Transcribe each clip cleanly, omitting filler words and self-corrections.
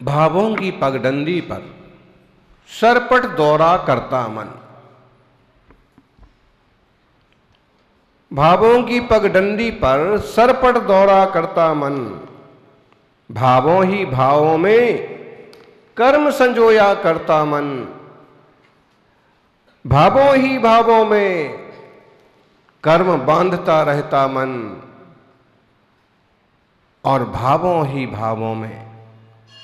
भावों की पगडंडी पर सरपट दौरा करता मन। भावों की पगडंडी पर सरपट दौरा करता मन। भावों ही भावों में कर्म संजोया करता मन। भावों ही भावों में कर्म बांधता रहता मन। और भावों ही भावों में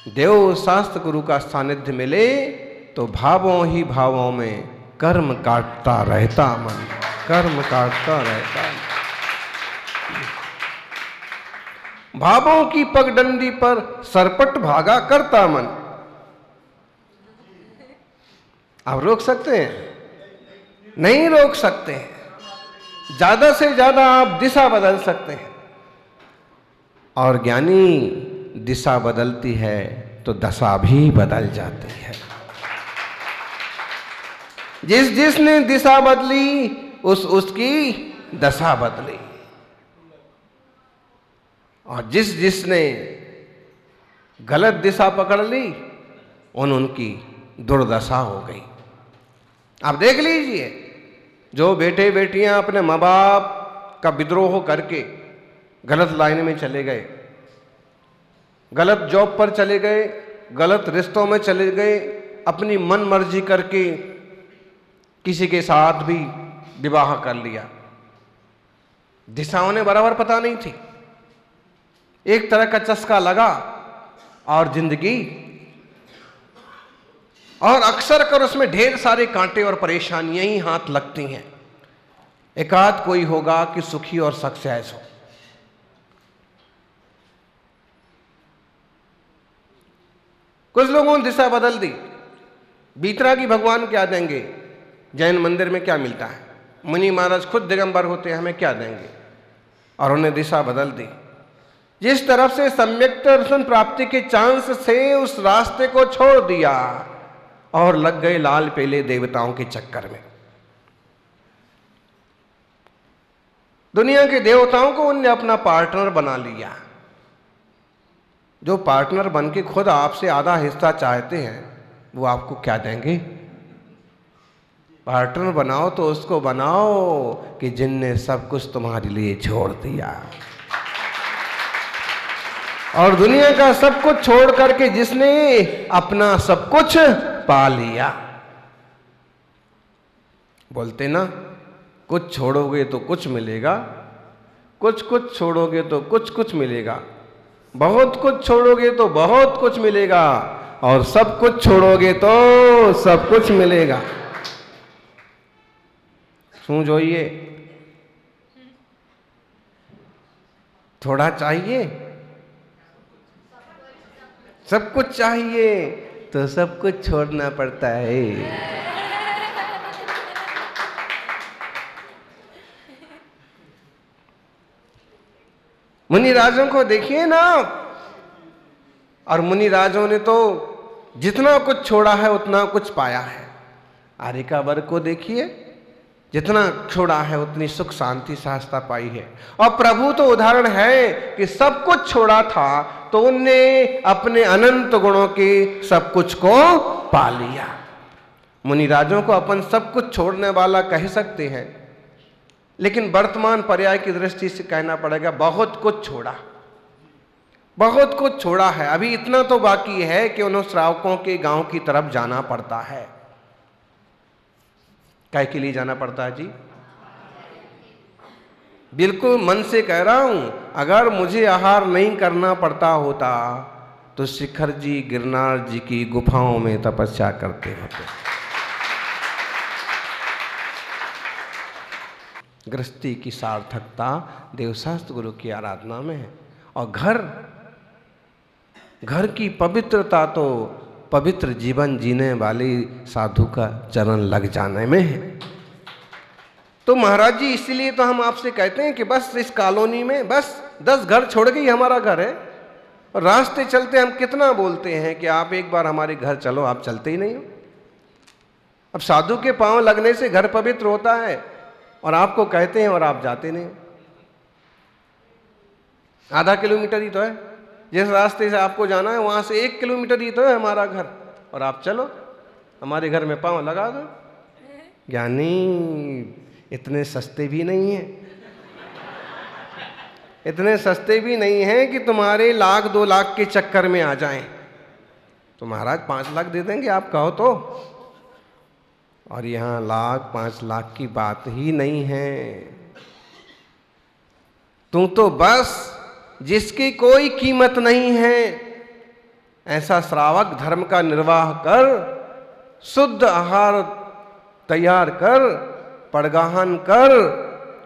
देव शास्त्र गुरु का सानिध्य मिले तो भावों ही भावों में कर्म काटता रहता मन। कर्म काटता रहता मन। भावों की पगडंडी पर सरपट भागा करता मन। आप रोक सकते हैं? नहीं रोक सकते हैं। ज्यादा से ज्यादा आप दिशा बदल सकते हैं। और ज्ञानी दिशा बदलती है तो दशा भी बदल जाती है। जिसने दिशा बदली उसकी दशा बदली। और जिसने गलत दिशा पकड़ ली उनकी दुर्दशा हो गई। आप देख लीजिए, जो बेटे बेटियां अपने माँ बाप का विद्रोह करके गलत लाइन में चले गए, गलत जॉब पर चले गए, गलत रिश्तों में चले गए, अपनी मन मर्जी करके किसी के साथ भी विवाह कर लिया। दिशा उन्हें बराबर पता नहीं थी। एक तरह का चस्का लगा और जिंदगी, और अक्सर कर उसमें ढेर सारे कांटे और परेशानियां ही हाथ लगती हैं। एकाध कोई होगा कि सुखी और सक्सेस हो। कुछ लोगों ने दिशा बदल दी। बीतरा की भगवान क्या देंगे? जैन मंदिर में क्या मिलता है? मुनि महाराज खुद दिगंबर होते हैं, हमें क्या देंगे? और उन्हें दिशा बदल दी। जिस तरफ से सम्यक दर्शन प्राप्ति के चांस से उस रास्ते को छोड़ दिया और लग गए लाल पीले देवताओं के चक्कर में। दुनिया के देवताओं को उनने अपना पार्टनर बना लिया। जो पार्टनर बन के खुद आपसे आधा हिस्सा चाहते हैं वो आपको क्या देंगे? पार्टनर बनाओ तो उसको बनाओ कि जिनने सब कुछ तुम्हारे लिए छोड़ दिया। और दुनिया का सब कुछ छोड़ करके जिसने अपना सब कुछ पा लिया। बोलते ना, कुछ छोड़ोगे तो कुछ मिलेगा, कुछ छोड़ोगे तो कुछ मिलेगा, बहुत कुछ छोड़ोगे तो बहुत कुछ मिलेगा, और सब कुछ छोड़ोगे तो सब कुछ मिलेगा। सुन जोइए, थोड़ा चाहिए, सब कुछ चाहिए तो सब कुछ छोड़ना पड़ता है। मुनि राजों को देखिए ना, और मुनि राजों ने तो जितना कुछ छोड़ा है उतना कुछ पाया है। आर्यका वर्ग को देखिए, जितना छोड़ा है उतनी सुख शांति सहजता पाई है। और प्रभु तो उदाहरण है कि सब कुछ छोड़ा था तो उनने अपने अनंत गुणों के सब कुछ को पा लिया। मुनि राजों को अपन सब कुछ छोड़ने वाला कह सकते हैं, लेकिन वर्तमान पर्याय की दृष्टि से कहना पड़ेगा बहुत कुछ छोड़ा, बहुत कुछ छोड़ा है। अभी इतना तो बाकी है कि उन्हें श्रावकों के गांव की तरफ जाना पड़ता है। काय के लिए जाना पड़ता है जी? बिल्कुल मन से कह रहा हूं, अगर मुझे आहार नहीं करना पड़ता होता तो शिखर जी गिरनार जी की गुफाओं में तपस्या करते होते। गृहस्थी की सार्थकता देवशास्त्र गुरु की आराधना में है। और घर की पवित्रता तो पवित्र जीवन जीने वाले साधु का चरण लग जाने में है। तो महाराज जी, इसीलिए तो हम आपसे कहते हैं कि बस इस कॉलोनी में बस 10 घर छोड़ के ही हमारा घर है। और रास्ते चलते हम कितना बोलते हैं कि आप एक बार हमारे घर चलो, आप चलते ही नहीं हो। अब साधु के पांव लगने से घर पवित्र होता है और आपको कहते हैं और आप जाते नहीं। आधा किलोमीटर ही तो है, जिस रास्ते से आपको जाना है वहां से 1 किलोमीटर ही तो है हमारा घर, और आप चलो हमारे घर में पांव लगा दो। ज्ञानी इतने सस्ते भी नहीं हैं, इतने सस्ते भी नहीं हैं कि तुम्हारे 1,00,000 2 लाख के चक्कर में आ जाएं। तो महाराज 5 लाख दे देंगे आप कहो तो, और यहां 1,00,000 5 लाख की बात ही नहीं है। तू तो बस जिसकी कोई कीमत नहीं है ऐसा श्रावक धर्म का निर्वाह कर, शुद्ध आहार तैयार कर, पड़गाहन कर,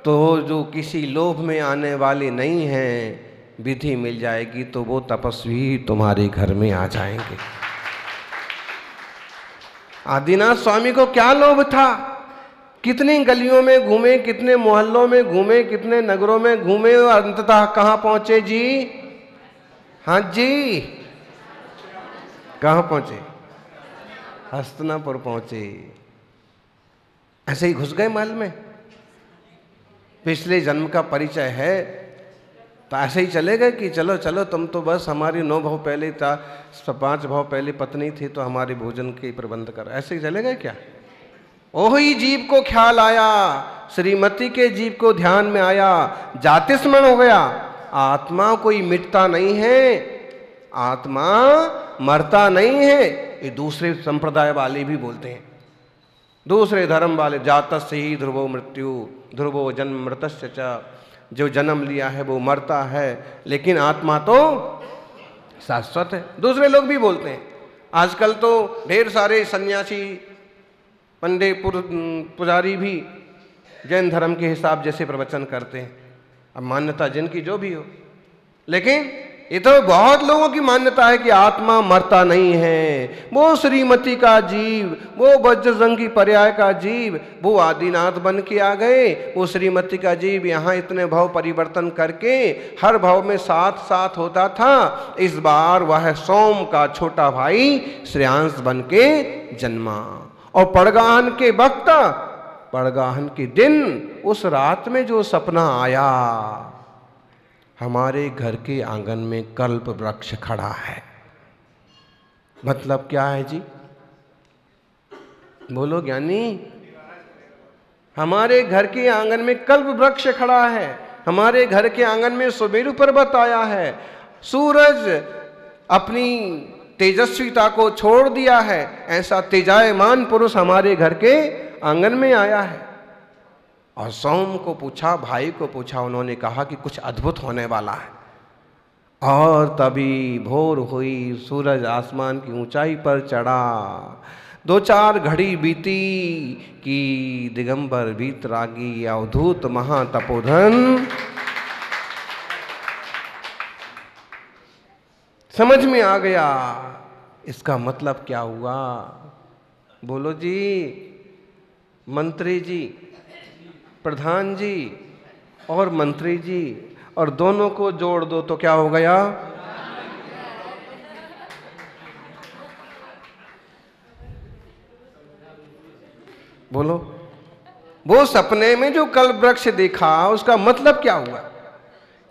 तो जो किसी लोभ में आने वाले नहीं हैं, विधि मिल जाएगी तो वो तपस्वी तुम्हारे घर में आ जाएंगे। आदिनाथ स्वामी को क्या लोभ था? कितनी गलियों में घूमे, कितने मोहल्लों में घूमे, कितने नगरों में घूमे, और अंततः कहां पहुंचे जी? हाँ जी, कहां पहुंचे? हस्तिनापुर पहुंचे। ऐसे ही घुस गए महल में। पिछले जन्म का परिचय है तो ऐसे ही चले गए कि चलो चलो तुम तो बस हमारी 9 भाव पहले था, 5 भाव पहले पत्नी थी तो हमारे भोजन के प्रबंध कर, ऐसे ही चले गए क्या? ओही जीव को ख्याल आया, श्रीमती के जीव को ध्यान में आया, जाति स्मरण हो गया। आत्मा कोई मिटता नहीं है, आत्मा मरता नहीं है। ये दूसरे संप्रदाय वाले भी बोलते हैं, दूसरे धर्म वाले, जातस्य ही ध्रुवो मृत्यु ध्रुवो जन्म मृतस्य च, जो जन्म लिया है वो मरता है, लेकिन आत्मा तो शाश्वत है। दूसरे लोग भी बोलते हैं। आजकल तो ढेर सारे सन्यासी पंडित पुजारी भी जैन धर्म के हिसाब जैसे प्रवचन करते हैं। अब मान्यता जिनकी जो भी हो, लेकिन ये तो बहुत लोगों की मान्यता है कि आत्मा मरता नहीं है। वो श्रीमती का जीव, वो वज्रजंगी पर्याय का जीव, वो आदिनाथ बन के आ गए। वो श्रीमती का जीव यहाँ इतने भाव परिवर्तन करके हर भाव में साथ साथ होता था। इस बार वह सोम का छोटा भाई श्रेयांश बन के जन्मा, और पड़गाहन के वक्त, पड़गाहन के दिन, उस रात में जो सपना आया, हमारे घर के आंगन में कल्प वृक्ष खड़ा है। मतलब क्या है जी? बोलो ज्ञानी। हमारे घर के आंगन में कल्प वृक्ष खड़ा है, हमारे घर के आंगन में सुमेरु पर्वत आया है, सूरज अपनी तेजस्विता को छोड़ दिया है, ऐसा तेजायमान पुरुष हमारे घर के आंगन में आया है। और सोम को पूछा, भाई को पूछा, उन्होंने कहा कि कुछ अद्भुत होने वाला है। और तभी भोर हुई, सूरज आसमान की ऊंचाई पर चढ़ा, 2-4 घड़ी बीती कि दिगंबर वीतरागी अवधूत महातपोधन समझ में आ गया। इसका मतलब क्या हुआ? बोलो जी। मंत्री जी, प्रधान जी और मंत्री जी, और दोनों को जोड़ दो तो क्या हो गया? बोलो। वो सपने में जो कल्प वृक्ष देखा उसका मतलब क्या हुआ?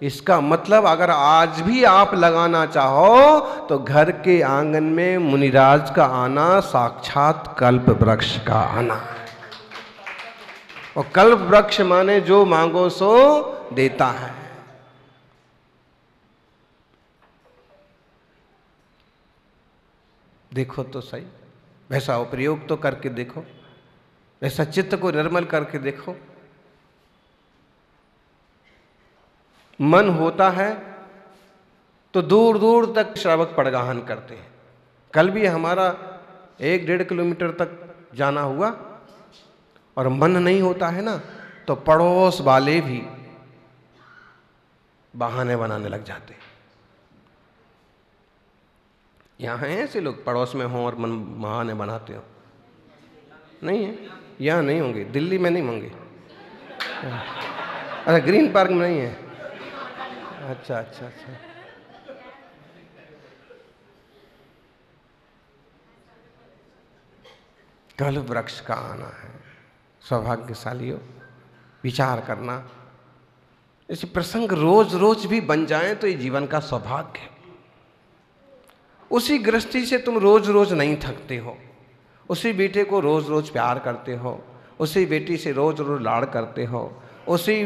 इसका मतलब अगर आज भी आप लगाना चाहो तो घर के आंगन में मुनिराज का आना साक्षात कल्प वृक्ष का आना। और कल्प वृक्ष माने जो मांगो सो देता है। देखो तो सही, वैसा उपयोग तो करके देखो, वैसा चित्त को निर्मल करके देखो। मन होता है तो दूर दूर तक श्रावक पड़गाहन करते हैं। कल भी हमारा 1-1.5 किलोमीटर तक जाना हुआ, और मन नहीं होता है ना तो पड़ोस वाले भी बहाने बनाने लग जाते हैं। यहाँ हैं ऐसे लोग पड़ोस में हों और मन बहाने बनाते हो? नहीं है, यहाँ नहीं होंगे, दिल्ली में नहीं होंगे। अच्छा, ग्रीन पार्क में नहीं है? अच्छा अच्छा अच्छा। कल्प वृक्ष का आना है। सौभाग्यशाली हो। विचार करना। ऐसे प्रसंग रोज रोज भी बन जाएं तो ये जीवन का सौभाग्य है। उसी गृहस्थी से तुम रोज रोज नहीं थकते हो, उसी बेटे को रोज रोज प्यार करते हो, उसी बेटी से रोज रोज लाड़ करते हो, उसी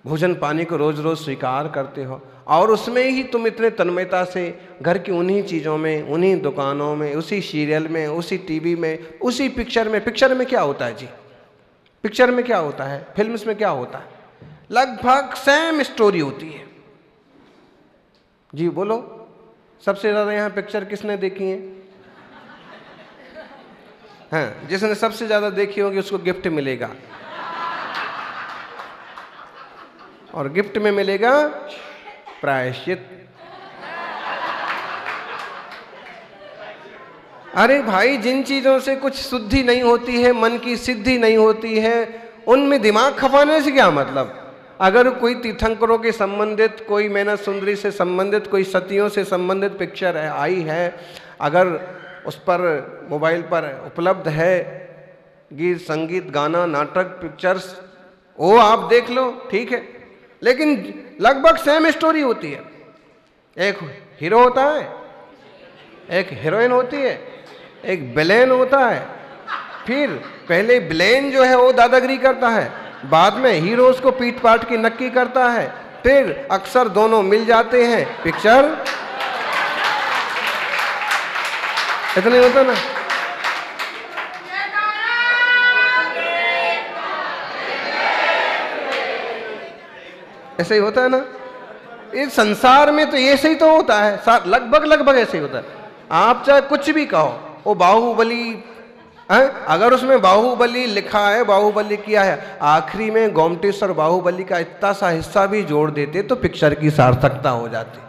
भोजन पानी को रोज रोज स्वीकार करते हो, और उसमें ही तुम इतने तन्मयता से घर की उन्हीं चीज़ों में, उन्हीं दुकानों में, उसी सीरियल में, उसी टीवी में, उसी पिक्चर में। पिक्चर में क्या होता है जी? पिक्चर में क्या होता है? फिल्म्स में क्या होता है? लगभग सेम स्टोरी होती है जी। बोलो, सबसे ज़्यादा यहाँ पिक्चर किसने देखी है? हाँ, जिसने सबसे ज़्यादा देखी होगी उसको गिफ्ट मिलेगा, और गिफ्ट में मिलेगा प्रायश्चित। अरे भाई, जिन चीज़ों से कुछ शुद्धि नहीं होती है, मन की सिद्धि नहीं होती है, उनमें दिमाग खपाने से क्या मतलब? अगर कोई तीर्थंकरों के संबंधित, कोई मैना सुंदरी से संबंधित, कोई सतियों से संबंधित पिक्चर है, आई है, अगर उस पर मोबाइल पर उपलब्ध है गीत, संगीत, गाना, नाटक, पिक्चर्स, वो आप देख लो, ठीक है, लेकिन लगभग सेम स्टोरी होती है। एक हीरो होता है, एक हीरोइन होती है, एक विलेन होता है। फिर पहले विलेन जो है वो दादागिरी करता है, बाद में हीरो उसको पीट पाट की नक्की करता है, फिर अक्सर दोनों मिल जाते हैं। पिक्चर इतना ही होता ना। ऐसे ही होता है ना इस संसार में, तो ऐसे ही तो होता है, लगभग लगभग ऐसे ही होता है। आप चाहे कुछ भी कहो, वो बाहुबली है, अगर उसमें बाहुबली लिखा है, बाहुबली किया है, आखिरी में गोमटेश्वर बाहुबली का इतना सा हिस्सा भी जोड़ देते तो पिक्चर की सार्थकता हो जाती।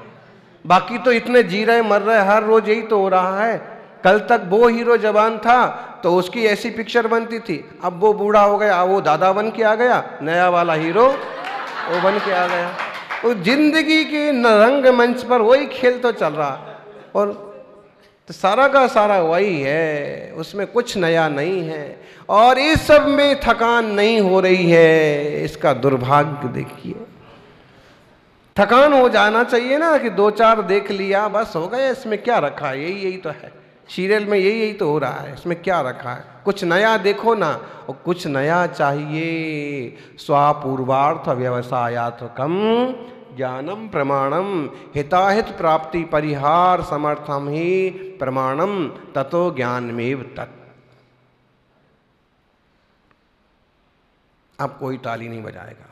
बाकी तो इतने जी रहे मर रहे, हर रोज यही तो हो रहा है। कल तक वो हीरो जवान था तो उसकी ऐसी पिक्चर बनती थी, अब वो बूढ़ा हो गया, वो दादा बन के आ गया, नया वाला हीरो वो बन के आ गया। वो जिंदगी के रंग मंच पर वही खेल तो चल रहा, और तो सारा का सारा वही है, उसमें कुछ नया नहीं है, और इस सब में थकान नहीं हो रही है। इसका दुर्भाग्य देखिए। थकान हो जाना चाहिए ना, कि दो चार देख लिया बस हो गया, इसमें क्या रखा है, यही यही तो है, सीरियल में यही यही तो हो रहा है, इसमें क्या रखा है? कुछ नया देखो ना, और कुछ नया चाहिए। स्वापूर्वार्थ व्यवसायात्मकम ज्ञानम प्रमाणम हिताहित प्राप्ति परिहार समर्थम ही प्रमाणम ततो ज्ञानमेव तत्। अब कोई ताली नहीं बजाएगा।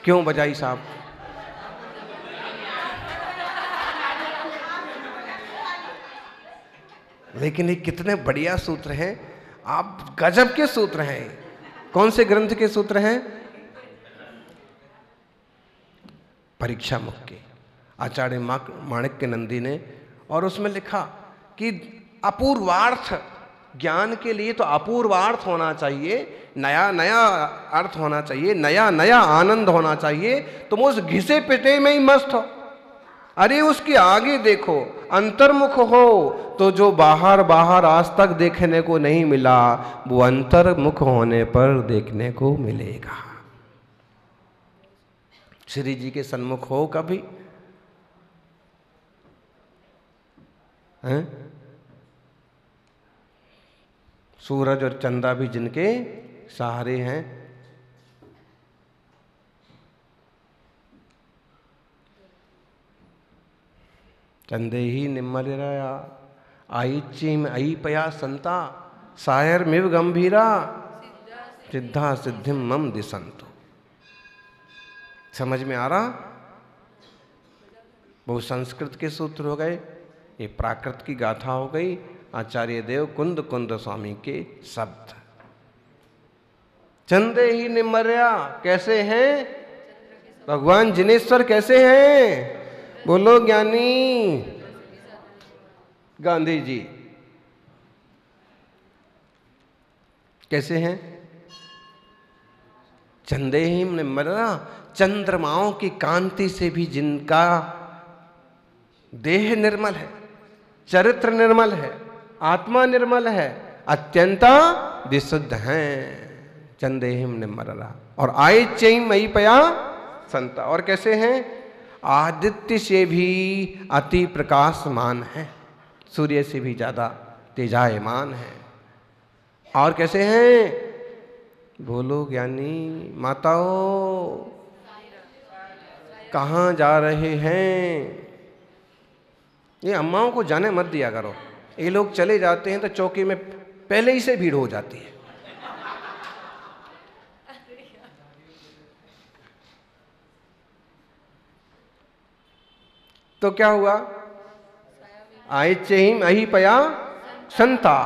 क्यों बजाई साहब? लेकिन ये कितने बढ़िया सूत्र हैं, आप गजब के सूत्र हैं। कौन से ग्रंथ के सूत्र हैं? परीक्षा मुख के, आचार्य माणिक्य नंदी ने, और उसमें लिखा कि अपूर्वार्थ, ज्ञान के लिए तो अपूर्वार्थ होना चाहिए, नया नया अर्थ होना चाहिए, नया नया आनंद होना चाहिए। तुम उस घिसे पिटे में ही मस्त हो। अरे उसके आगे देखो, अंतर्मुख हो तो जो बाहर बाहर आज तक देखने को नहीं मिला, वो अंतर्मुख होने पर देखने को मिलेगा। श्री जी के सन्मुख हो कभी? हैं? सूरज और चंदा भी जिनके सहारे हैं। चंदे ही निम्मलया आईचीम आई पया संता सायर मिव गंभीरा सिद्धा सिद्धिम मम दिसंतु। समझ में आ रहा? वो संस्कृत के सूत्र हो गए, ये प्राकृत की गाथा हो गई, आचार्य देव कुंद कुंद स्वामी के शब्द। चंदे ही निम्मर्या कैसे हैं? भगवान जिनेश्वर कैसे हैं? बोलो ज्ञानी गांधी जी कैसे हैं? चंदे ही निम्मर्या, चंद्रमाओं की कांति से भी जिनका देह निर्मल है, चरित्र निर्मल है, आत्मा निर्मल है, अत्यंता विशुद्ध हैं चंदेहिम निमररा। और आय चैम मई पया संता, और कैसे हैं? आदित्य से भी अति प्रकाशमान है, सूर्य से भी ज्यादा तेजायमान है। और कैसे हैं? बोलो ज्ञानी माताओं, कहाँ जा रहे हैं? ये अम्माओं को जाने मत दिया करो, ये लोग चले जाते हैं तो चौकी में पहले ही से भीड़ हो जाती है। तो क्या हुआ? आयच्चहिम अहिपया संता,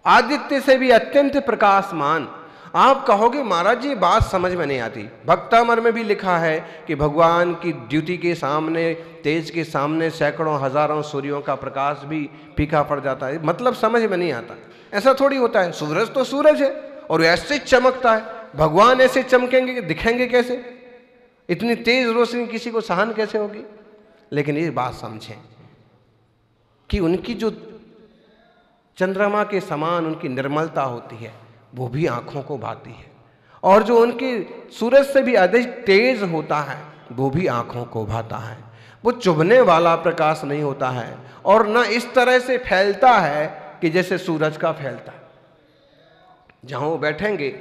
आदित्य से भी अत्यंत प्रकाशमान। आप कहोगे महाराज जी बात समझ में नहीं आती। भक्तामर में भी लिखा है कि भगवान की द्युति के सामने, तेज के सामने सैकड़ों हजारों सूर्यों का प्रकाश भी फीका पड़ जाता है। मतलब समझ में नहीं आता। ऐसा थोड़ी होता है, सूरज तो सूरज है और ऐसे चमकता है, भगवान ऐसे चमकेंगे, दिखेंगे कैसे? इतनी तेज रोशनी किसी को सहन कैसे होगी? लेकिन ये बात समझें कि उनकी जो चंद्रमा के समान उनकी निर्मलता होती है वो भी आंखों को भाती है, और जो उनकी सूरज से भी अधिक तेज होता है वो भी आंखों को भाता है। वो चुभने वाला प्रकाश नहीं होता है और न इस तरह से फैलता है कि जैसे सूरज का फैलता है। जहां वो बैठेंगे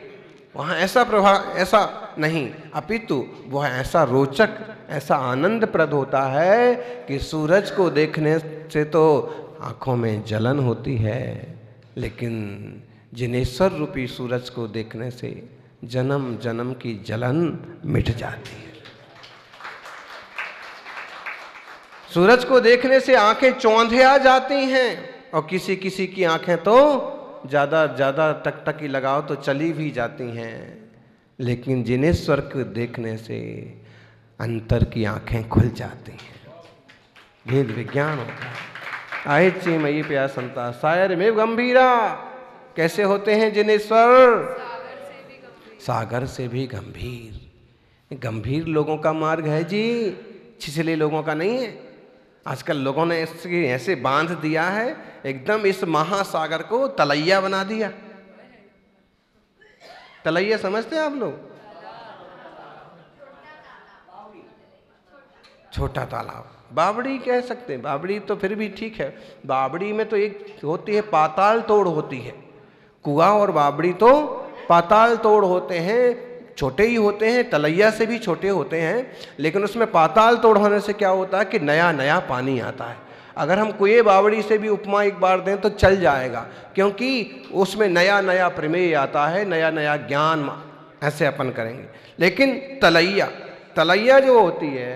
वहां ऐसा प्रभाव, ऐसा नहीं, अपितु वह ऐसा रोचक, ऐसा आनंदप्रद होता है कि सूरज को देखने से तो आंखों में जलन होती है, लेकिन जिनेश्वर रूपी सूरज को देखने से जन्म जन्म की जलन मिट जाती है। सूरज को देखने से आंखें चौंधे आ जाती हैं, और किसी किसी की आंखें तो ज्यादा टकटकी लगाओ तो चली भी जाती हैं, लेकिन जिनेश्वर को देखने से अंतर की आंखें खुल जाती हैं, भेद विज्ञान होता है। आयच्चे मयि पया संता सायर में गंभीरा। कैसे होते हैं जिनेश्वर? सागर से भी गंभीर। गंभीर लोगों का मार्ग है जी, छिछले लोगों का नहीं है। आजकल लोगों ने इसके ऐसे बांध दिया है, एकदम इस महासागर को तलैया बना दिया। तलैया समझते हैं आप लोग? छोटा तालाब, बावड़ी कह सकते हैं। बावड़ी तो फिर भी ठीक है, बावड़ी में तो एक होती है पाताल तोड़ होती है। कुआं और बावड़ी तो पाताल तोड़ होते हैं, छोटे ही होते हैं, तलैया से भी छोटे होते हैं, लेकिन उसमें पाताल तोड़ होने से क्या होता है कि नया नया पानी आता है। अगर हम कुएं बावड़ी से भी उपमा एक बार दें तो चल जाएगा, क्योंकि उसमें नया नया प्रमेय आता है, नया नया ज्ञान ऐसे अपन करेंगे। लेकिन तलैया जो होती है